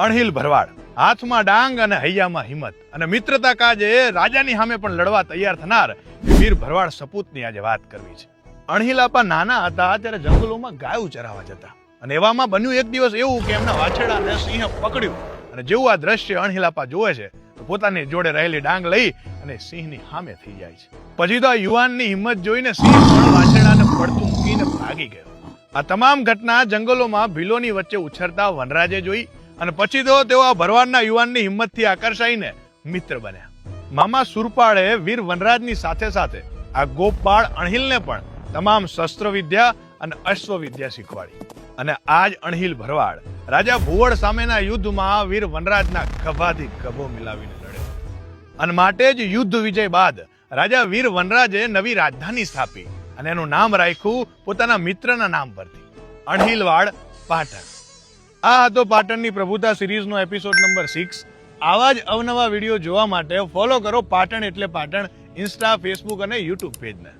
અણહિલ ભરવાડ, હાથમાં ડાંગ અને હૈયામાં હિંમત અને મિત્રતા કાજે રાજાની સામે પણ લડવા તૈયાર થનાર વીર ભરવાડ સપૂતની આજે વાત કરવી છે. અણહિલ આપા નાના હતા ત્યારે જંગલોમાં ગાયું ચરાવવા જતા અને એવામાં બન્યું એક દિવસ એવું કે એમના વાછરડાને સિંહે પકડ્યું અને જેવું આ દ્રશ્ય અણહિલ આપા જોવે છે તો પોતાની જોડે રહેલી ડાંગ લઈ અને સિંહની સામે થઈ જાય છે. પછી તો આ યુવાનની હિંમત જોઈને સિંહ પણ વાછરડાને પડતું મૂકીને ભાગી ગયો. આ તમામ ઘટના જંગલોમાં ભીલોની વચ્ચે ઉછરતા વનરાજે જોઈ અને પછી તો તેઓ આ ભરવાડના યુવાનની હિંમતથી આકર્ષાઈને મિત્ર બન્યા. મામા સુરપાળે વીર વનરાજની સાથે સાથે આ ગોપબાળ અણહિલને પણ તમામ શસ્ત્ર વિદ્યા અને અશ્વ વિદ્યા શીખવાડી અને આજ અણહિલ ભરવાડ રાજા ભુવડ સામેના યુદ્ધમાં વીર વનરાજના ખભાથી ખભો મિલાવીને લડ્યો અને માટે જ યુદ્ધ વિજય બાદ રાજા વીર વનરાજે નવી રાજધાની સ્થાપી અને એનું નામ રાખ્યું પોતાના મિત્રના નામ પરથી, અણહિલવાડ પાટણ. આ હતો પાટણની પ્રભુતા સિરીઝનો એપિસોડ નંબર 6. આવા જ અવનવા વિડીયો જોવા માટે ફોલો કરો પાટણ એટલે પાટણ ઇન્સ્ટા, ફેસબુક અને યુટ્યુબ પેજને.